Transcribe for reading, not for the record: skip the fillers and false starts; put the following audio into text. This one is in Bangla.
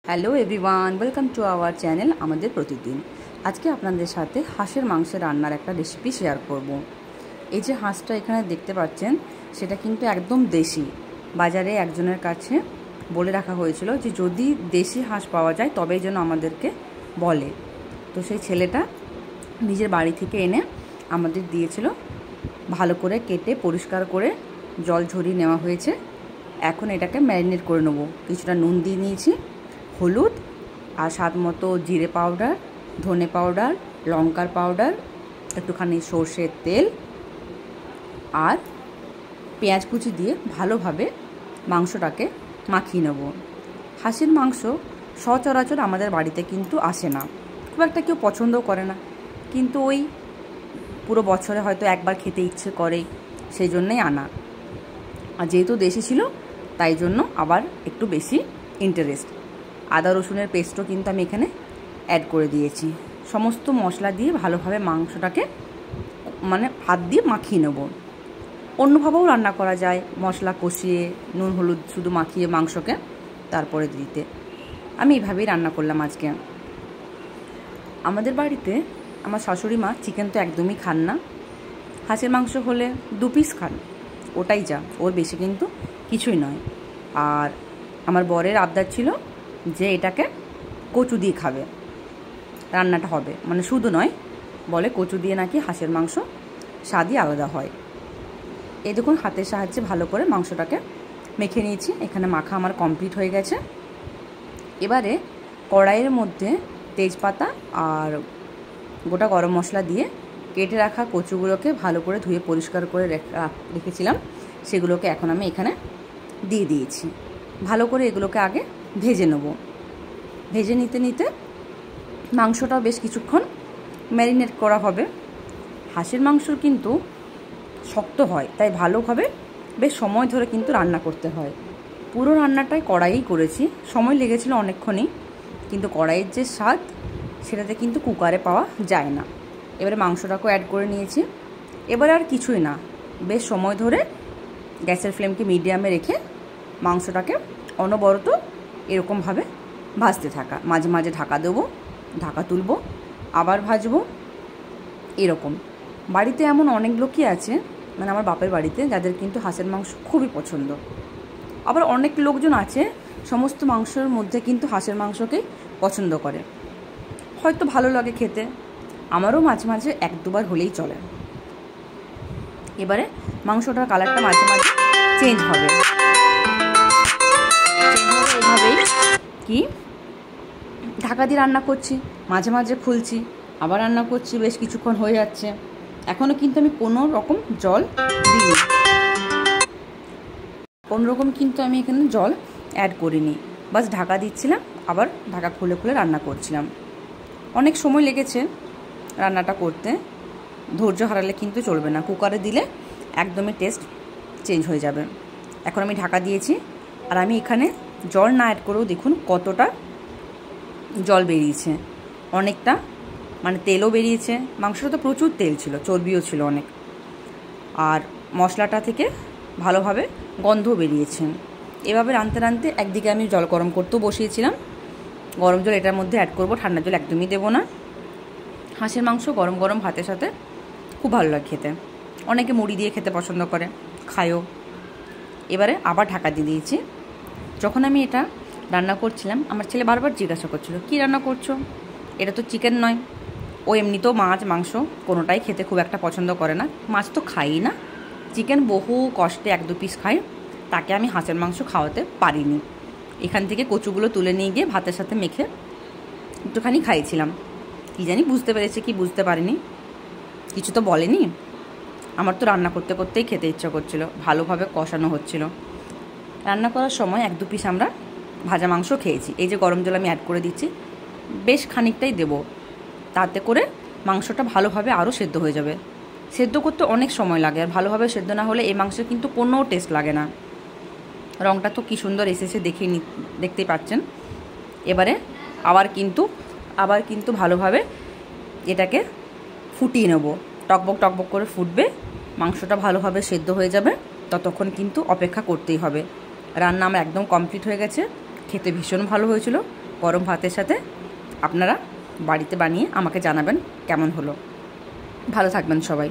Hello everyone, welcome to our channel আমাদের প্রতিদিন। আজকে আপনাদের সাথে হাঁসের মাংসের রান্নার একটা রেসিপি শেয়ার করব। এই যে হাঁসটা এখানে দেখতে পাচ্ছেন, সেটা কিন্তু একদম দেশি। বাজারে একজনের কাছে বলে রাখা হয়েছিল যে যদি দেশি হাঁস পাওয়া যায় তবেই যেন আমাদেরকে বলে। তো সেই ছেলেটা নিজের বাড়ি থেকে এনে আমাদের দিয়েছিল। ভালো করে কেটে পরিষ্কার করে জল ঝরিয়ে নেওয়া হয়েছে। এখন এটাকে ম্যারিনেট করে নেব। কিছুটা নুন দিয়ে নিয়েছি, হলুদ আর স্বাদ মতো জিরে পাউডার, ধনে পাউডার, লঙ্কার পাউডার, একটুখানি সর্ষের তেল আর পেঁয়াজ কুচি দিয়ে ভালোভাবে মাংসটাকে মাখিয়ে নেব। হাঁসের মাংস সচরাচর আমাদের বাড়িতে কিন্তু আসে না, খুব একটা কেউ পছন্দও করে না, কিন্তু ওই পুরো বছরে হয়তো একবার খেতে ইচ্ছে করে, সেই জন্যই আনা। আর যেহেতু দেশি ছিল তাই জন্য আবার একটু বেশি ইন্টারেস্ট। আদা রসুনের পেস্টও কিন্তু আমি এখানে অ্যাড করে দিয়েছি। সমস্ত মশলা দিয়ে ভালোভাবে মাংসটাকে হাত দিয়ে মাখিয়ে নেব। অন্যভাবেও রান্না করা যায়, মশলা কষিয়ে নুন হলুদ শুধু মাখিয়ে মাংসকে তারপরে দিতে। আমি এইভাবেই রান্না করলাম আজকে। আমাদের বাড়িতে আমার শাশুড়ি মা চিকেন তো একদমই খান না। হাঁসের মাংস হলে 2 পিস খান, ওটাই যা, ওর বেশি কিন্তু কিছুই নয়। আর আমার বরের আবদার ছিল যে এটাকে কচু দিয়ে খাবে, রান্নাটা হবে, শুধু নয়, বলে কচু দিয়ে নাকি হাঁসের মাংস স্বাদই আলাদা হয়। এই দেখুন হাতের সাহায্যে ভালো করে মাংসটাকে মেখে নিয়েছি। এখানে মাখা আমার কমপ্লিট হয়ে গেছে। এবারে কড়াইয়ের মধ্যে তেজপাতা আর গোটা গরম মশলা দিয়ে কেটে রাখা কচুগুলোকে ভালো করে ধুয়ে পরিষ্কার করে রেখেছিলাম, সেগুলোকে এখন আমি এখানে দিয়ে দিয়েছি। ভালো করে এগুলোকে আগে ভেজে নেব। ভেজে নিতে নিতে মাংসটাও বেশ কিছুক্ষণ ম্যারিনেট করা হবে। হাঁসের মাংস কিন্তু শক্ত হয়, তাই ভালোভাবে বেশ সময় ধরে কিন্তু রান্না করতে হয়। পুরো রান্নাটাই কড়াইয়েই করেছি, সময় লেগেছিল অনেকক্ষণই, কিন্তু কড়াইয়ের যে স্বাদ সেটাতে কিন্তু কুকারে পাওয়া যায় না। এবারে মাংসটাকেও অ্যাড করে নিয়েছি। এবারে আর কিছুই না, বেশ সময় ধরে গ্যাসের ফ্লেমকে মিডিয়ামে রেখে মাংসটাকে অনবরত এরকমভাবে ভাজতে থাকা। মাঝে মাঝে ঢাকা দেবো, ঢাকা তুলবো, আবার ভাজবো। এরকম বাড়িতে এমন অনেক লোকই আছে, আমার বাপের বাড়িতে, যাদের কিন্তু হাঁসের মাংস খুবই পছন্দ। আবার অনেক লোকজন আছে সমস্ত মাংসের মধ্যে কিন্তু হাঁসের মাংসকেই পছন্দ করে, হয়তো ভালো লাগে খেতে। আমারও মাঝে মাঝে 1-2 বার হলেই চলে। এবারে মাংসটার কালারটা মাঝে মাঝে চেঞ্জ হবে। এইভাবেই কি ঢাকা দিয়ে রান্না করছি, মাঝে মাঝে খুলছি, আবার রান্না করছি, বেশ কিছুক্ষণ হয়ে যাচ্ছে। এখনও কিন্তু আমি কোনো রকম জল দিইনি, কোনো রকম কিন্তু আমি এখানে জল অ্যাড করিনি, বাস ঢাকা দিচ্ছিলাম, আবার ঢাকা খুলে খুলে রান্না করছিলাম। অনেক সময় লেগেছে রান্নাটা করতে, ধৈর্য হারালে কিন্তু চলবে না, কুকারে দিলে একদমই টেস্ট চেঞ্জ হয়ে যাবে। এখন আমি ঢাকা দিয়েছি, আর আমি এখানে জল না অ্যাড করেও দেখুন কতটা জল বেরিয়েছে, অনেকটা, তেলও বেরিয়েছে। মাংসটা তো প্রচুর তেল ছিল, চর্বিও ছিল অনেক, আর মশলাটা থেকে ভালোভাবে গন্ধও বেরিয়েছে। এভাবে রাঁধতে রাঁধতে একদিকে আমি জল গরম করতেও বসিয়েছিলাম। গরম জল এটার মধ্যে অ্যাড করবো, ঠান্ডা জল একদমই দেবো না। হাঁসের মাংস গরম গরম ভাতের সাথে খুব ভালো লাগে খেতে, অনেকে মুড়ি দিয়ে খেতে পছন্দ করে, খায়ও। এবারে আবার ঢাকা দিয়ে দিয়েছি। যখন আমি এটা রান্না করছিলাম, আমার ছেলে বারবার জিজ্ঞাসা করছিল, কী রান্না করছো, এটা তো চিকেন নয়। ও এমনিতেও মাছ মাংস কোনোটাই খেতে খুব একটা পছন্দ করে না, মাছ তো খাই না, চিকেন বহু কষ্টে 1-2 পিস খায়, তাকে আমি হাঁসের মাংস খাওয়াতে পারিনি। এখান থেকে কচুগুলো তুলে নিয়ে গিয়ে ভাতের সাথে মেখে একটুখানি খাইয়েছিলাম। কী জানি বুঝতে পেরেছে কি বুঝতে পারিনি, কিছু তো বলেনি। আমার তো রান্না করতে করতেই খেতে ইচ্ছা করছিল, ভালোভাবে কষানো হচ্ছিল। রান্না করার সময় 1-2 পিস আমরা ভাজা মাংস খেয়েছি। এই যে গরম জল আমি অ্যাড করে দিচ্ছি, বেশ খানিকটাই দেবো, তাতে করে মাংসটা ভালোভাবে আরও সেদ্ধ হয়ে যাবে। সেদ্ধ করতে অনেক সময় লাগে, আর ভালোভাবে সেদ্ধ না হলে এই মাংসের কিন্তু কোনো টেস্ট লাগে না। রঙটা তো কী সুন্দর এসেছে, দেখতেই পাচ্ছেন। এবারে আবার কিন্তু ভালোভাবে এটাকে ফুটিয়ে নেব, টকবক টকবক করে ফুটবে, মাংসটা ভালোভাবে সেদ্ধ হয়ে যাবে, ততক্ষণ কিন্তু অপেক্ষা করতেই হবে। রান্না আমার একদম কমপ্লিট হয়ে গেছে, খেতে ভীষণ ভালো হয়েছিল, গরম ভাতের সাথে আপনারা বাড়িতে বানিয়ে আমাকে জানাবেন কেমন হলো। ভালো থাকবেন সবাই।